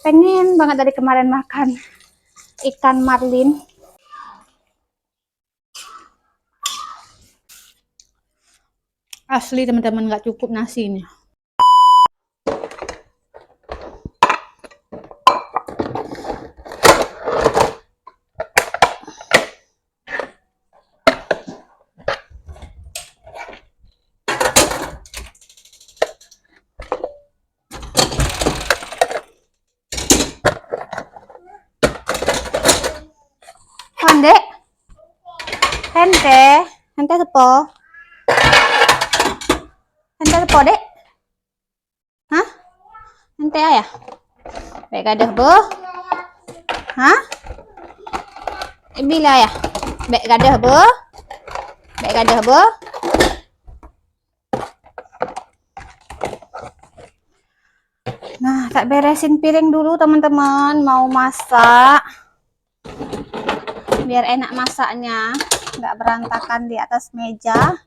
Pengen banget dari kemarin makan ikan marlin. Asli teman-teman, nggak cukup nasinya. Hande, hente, hente sepo, hente sepo dek. Hah? Hente ayah? Baik ada bo? Hah? Bila ya? Baik ada bo? Baik ada bo? Nah, tak beresin piring dulu teman-teman, mau masak. Biar enak masaknya, nggak berantakan di atas meja.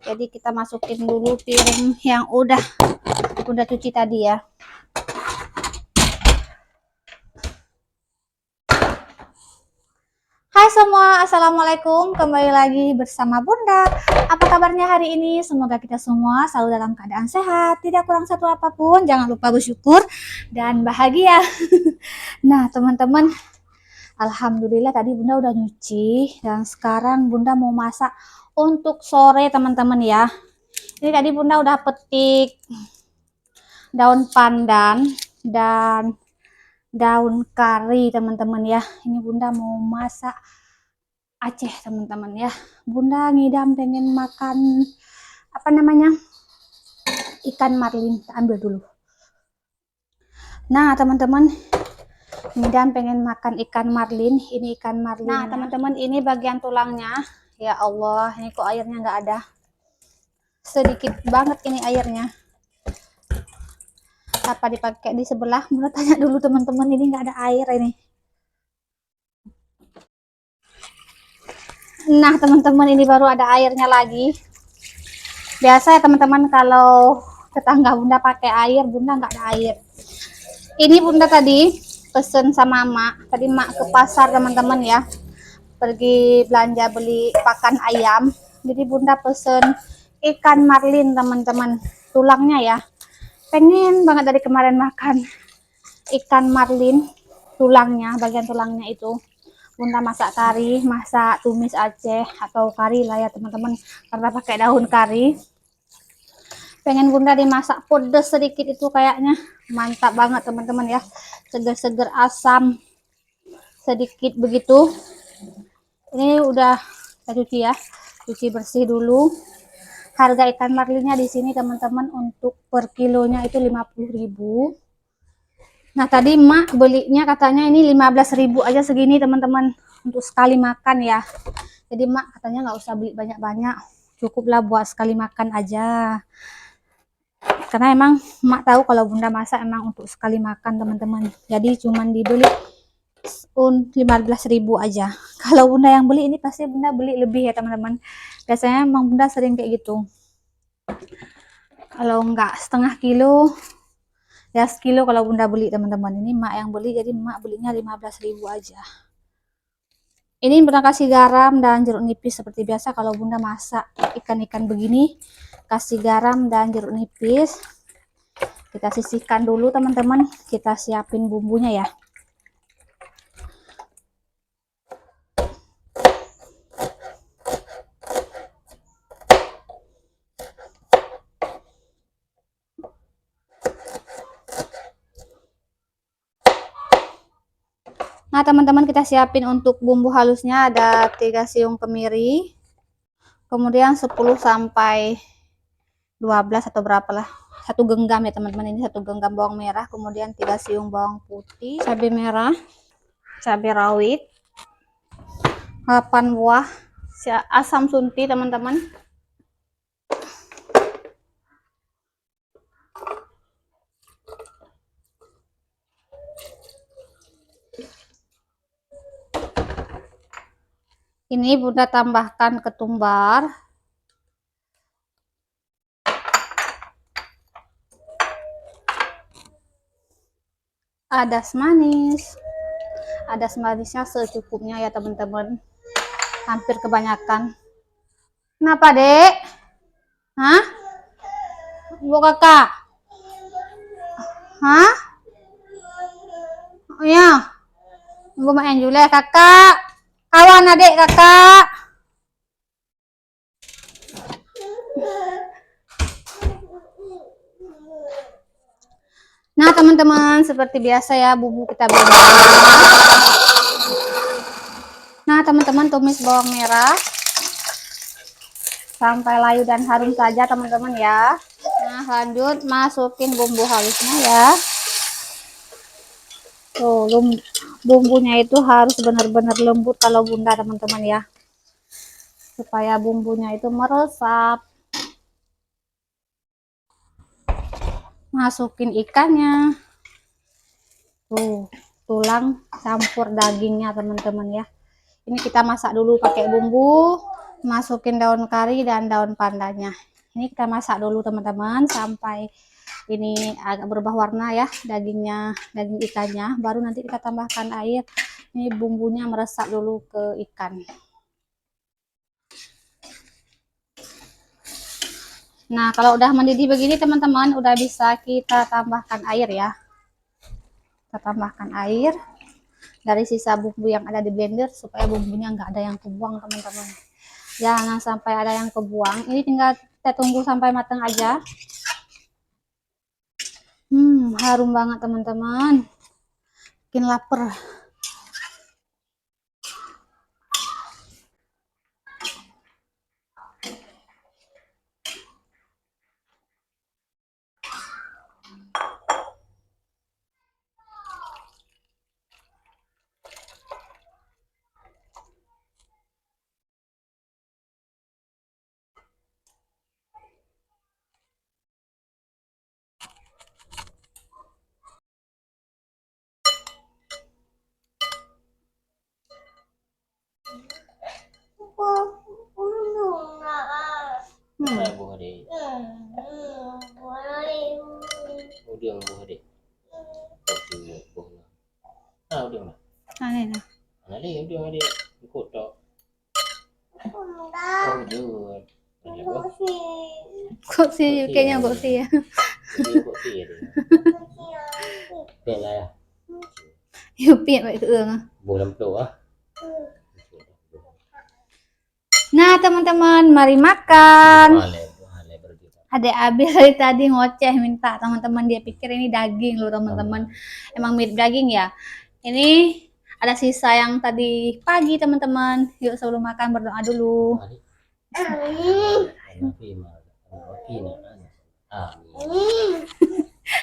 Jadi kita masukin dulu piring yang udah cuci tadi ya. Hai semua, assalamualaikum, kembali lagi bersama Bunda. Apa kabarnya hari ini? Semoga kita semua selalu dalam keadaan sehat, tidak kurang satu apapun. Jangan lupa bersyukur dan bahagia. Nah teman-teman, alhamdulillah tadi Bunda udah nyuci dan sekarang Bunda mau masak untuk sore teman-teman ya. Ini tadi Bunda udah petik daun pandan dan daun kari teman-teman ya. Ini Bunda mau masak Aceh teman-teman ya. Bunda ngidam pengen makan apa namanya, ikan marlin. Ambil dulu. Nah teman-teman, ngidam pengen makan ikan marlin. Ini ikan marlin. Nah teman-teman, ini bagian tulangnya. Ya Allah, ini kok airnya nggak ada, sedikit banget ini airnya. Apa dipakai di sebelah? Bunda tanya dulu teman-teman, ini nggak ada air ini. Nah teman-teman, ini baru ada airnya lagi. Biasa ya teman-teman, kalau tetangga Bunda pakai air, Bunda nggak ada air. Ini Bunda tadi pesen sama Mak. Tadi Mak ke pasar teman-teman ya, pergi belanja beli pakan ayam. Jadi Bunda pesen ikan marlin teman-teman, tulangnya ya. Pengen banget dari kemarin makan ikan marlin, tulangnya, bagian tulangnya itu. Bunda masak kari, masak tumis Aceh atau kari lah ya teman-teman, karena pakai daun kari. Pengen Bunda dimasak pedes sedikit, itu kayaknya mantap banget teman-teman ya, seger-seger asam sedikit begitu. Ini udah kita cuci ya, cuci bersih dulu. Harga ikan marlinnya di sini teman-teman untuk per kilonya itu 50.000. Nah tadi Mak belinya katanya ini 15.000 aja segini teman-teman, untuk sekali makan ya. Jadi Mak katanya nggak usah beli banyak-banyak, cukuplah buat sekali makan aja. Karena emang Mak tahu kalau Bunda masak emang untuk sekali makan teman-teman. Jadi cuman dibeli 15.000 aja. Kalau Bunda yang beli ini pasti Bunda beli lebih ya teman-teman. Biasanya emang Bunda sering kayak gitu. Kalau enggak setengah kilo ya sekilo kalau Bunda beli teman-teman. Ini Mak yang beli, jadi Mak belinya 15.000 aja. Ini Bunda kasih garam dan jeruk nipis seperti biasa kalau Bunda masak ikan-ikan begini, kasih garam dan jeruk nipis. Kita sisihkan dulu teman-teman, kita siapin bumbunya ya. Nah teman-teman, kita siapin untuk bumbu halusnya ada 3 siung kemiri, kemudian 10 sampai 12 atau berapa lah, 1 genggam ya teman-teman. Ini 1 genggam bawang merah, kemudian 3 siung bawang putih, cabai merah, cabai rawit, 8 buah asam sunti teman-teman. Ini Bunda tambahkan ketumbar, Adas manis. Adas manisnya secukupnya ya teman-teman. Hampir kebanyakan. Kenapa, Dek? Hah? Bu kakak? Hah? Oh ya. Bu main juga ya kakak. Kawan adik kakak. Nah teman-teman, seperti biasa ya bumbu kita bumbu. Nah teman-teman, tumis bawang merah sampai layu dan harum saja teman-teman ya. Nah lanjut masukin bumbu halusnya ya. Tuh bumbunya itu harus benar-benar lembut kalau bunda teman-teman ya, supaya bumbunya itu meresap. Masukin ikannya, tuh tulang campur dagingnya teman-teman ya. Ini kita masak dulu pakai bumbu, masukin daun kari dan daun pandanya. Ini kita masak dulu teman-teman sampai ini agak berubah warna ya dagingnya, daging ikannya, baru nanti kita tambahkan air. Ini bumbunya meresap dulu ke ikan. Nah kalau udah mendidih begini teman-teman, udah bisa kita tambahkan air ya. Kita tambahkan air dari sisa bumbu yang ada di blender supaya bumbunya nggak ada yang kebuang teman-teman. Jangan sampai ada yang kebuang. Ini tinggal kita tunggu sampai matang aja. Harum banget teman-teman, bikin lapar. Kok sih kayaknya kok sih ya. Yupi vậy thường. Nah teman-teman, mari makan. Adek Abi dari tadi ngoceh minta teman-teman, dia pikir ini daging loh teman-teman. Emang mirip daging ya. Ini ada sisa yang tadi pagi teman-teman. Yuk sebelum makan berdoa dulu.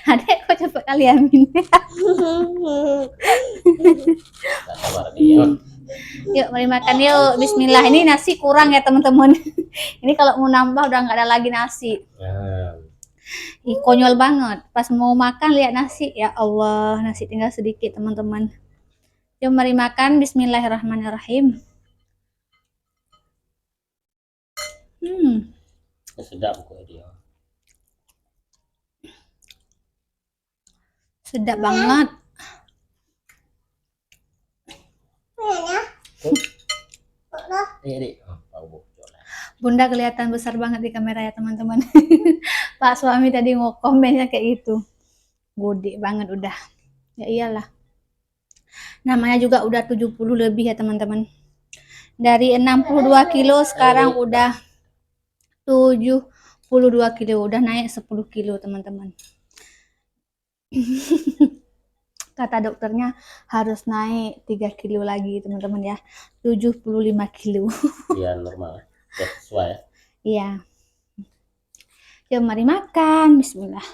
Adek kok cepet kali amin. Yuk mari makan yuk. Bismillah. Ini nasi kurang ya teman-teman. Ini kalau mau nambah udah nggak ada lagi nasi. Ih, konyol banget. Pas mau makan lihat nasi, ya Allah, nasi tinggal sedikit teman-teman. Yuk mari makan. Bismillahirrahmanirrahim. Sedap kok dia. Sedap banget. Bunda kelihatan besar banget di kamera ya teman-teman. Pak suami tadi ngokomennya kayak gitu. Gede banget udah. Ya iyalah. Namanya juga udah 70 lebih ya teman-teman. Dari 62 kilo sekarang udah 72 kilo. Udah naik 10 kilo teman-teman. Kata dokternya harus naik 3 kilo lagi teman-teman ya. 75 kilo. Iya normal. Ya, sesuai ya. Iya. Yuk mari makan. Bismillah.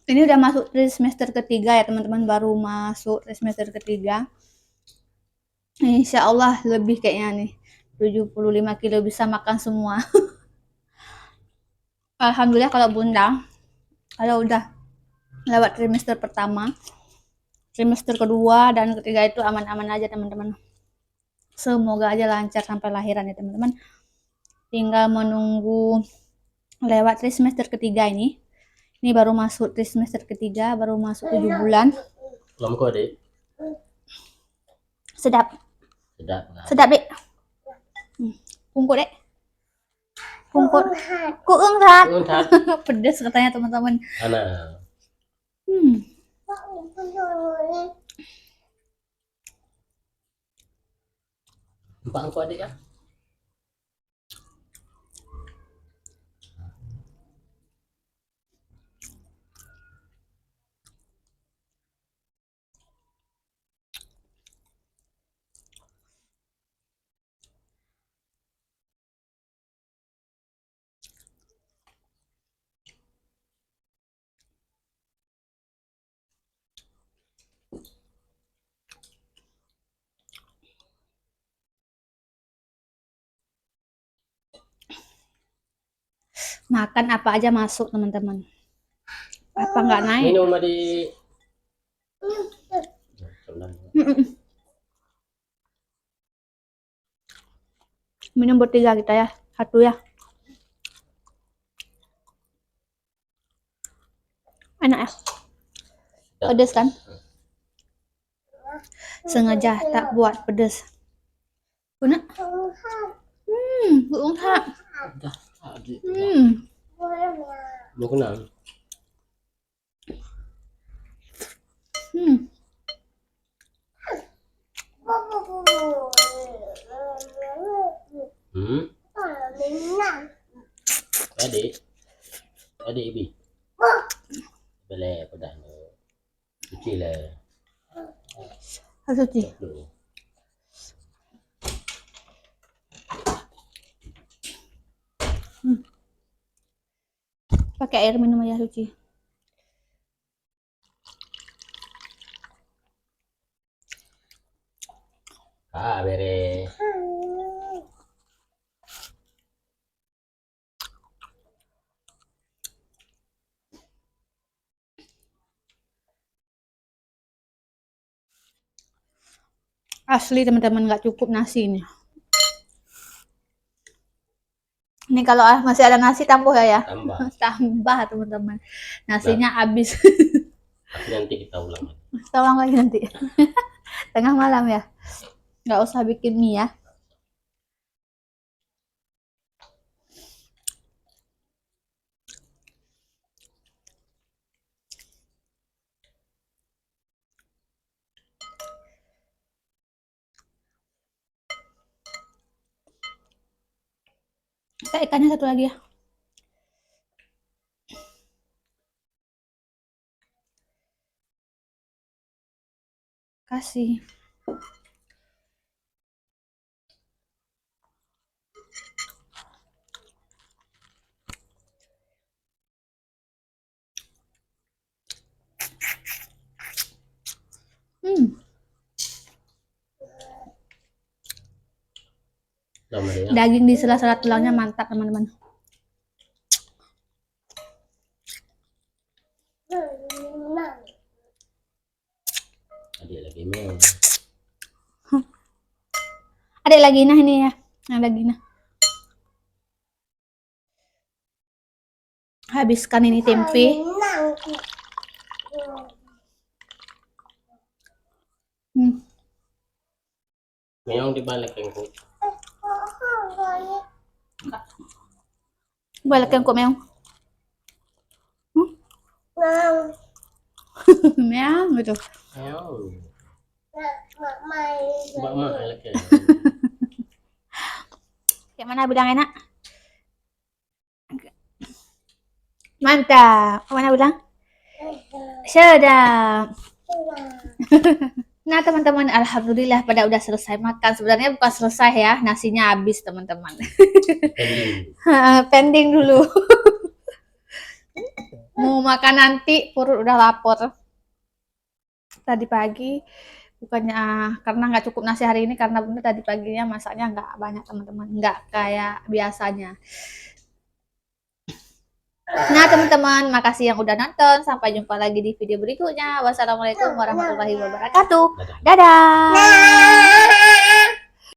Ini udah masuk trimester ketiga ya teman-teman, baru masuk trimester ketiga. Insya Allah lebih kayaknya nih, 75 kilo bisa makan semua. Alhamdulillah kalau bunda, kalau udah lewat trimester pertama, trimester kedua dan ketiga itu aman-aman aja teman-teman. Semoga aja lancar sampai lahiran ya teman-teman. Tinggal menunggu lewat trimester ketiga ini. Ini baru masuk trimester ketiga, baru masuk 7 bulan. Belum kok adik. Sedap. Sedap kan? Sedap, Dek. Pungkuk, Dek. Pungkuk. Kuung, Rat. Untat. Pedes katanya teman-teman. Ana. Empat kok adik ya? Makan apa aja masuk, teman-teman. Apa nggak naik? Minum adik. Minum bertiga kita ya. Satu ya. Enak ya? Pedes kan? Sengaja tak buat pedes. Guna? Buung tak. Adik. Mau kenal? Adik. Adik Ibi. Boleh pedah no. Cuci lah. Harus cuci. Dulu. Pakai air minum aja cuci. Beres. Asli teman-teman, nggak cukup nasi ini. Ini kalau masih ada nasi tambah ya? Tambah. Tambah teman-teman. Nasinya habis. Tapi nanti kita ulang lagi. Kita ulang lagi nanti. Tengah malam ya. Nggak usah bikin mie ya. Kita ikannya satu lagi ya. Kasih. Daging di sela-sela tulangnya mantap teman-teman. Adik lagi mau. Adik lagi nah ini ya, yang lagi nah. Habiskan ini tempe. Meong dibalik yang ku. Balik yang kok meong. Meong gitu. Meong. Mbak mak lagi. Kayak mana bilang enak? Mantap. Mana bilang? Sedap. Nah teman-teman, alhamdulillah pada udah selesai makan. Sebenarnya bukan selesai ya, nasinya habis teman-teman. Pending dulu. Mau makan nanti, perut udah lapar. Tadi pagi bukannya karena nggak cukup nasi hari ini, karena bunda tadi paginya masaknya nggak banyak teman-teman, nggak kayak biasanya. Nah teman-teman, makasih yang udah nonton. Sampai jumpa lagi di video berikutnya. Wassalamualaikum warahmatullahi wabarakatuh. Dadah.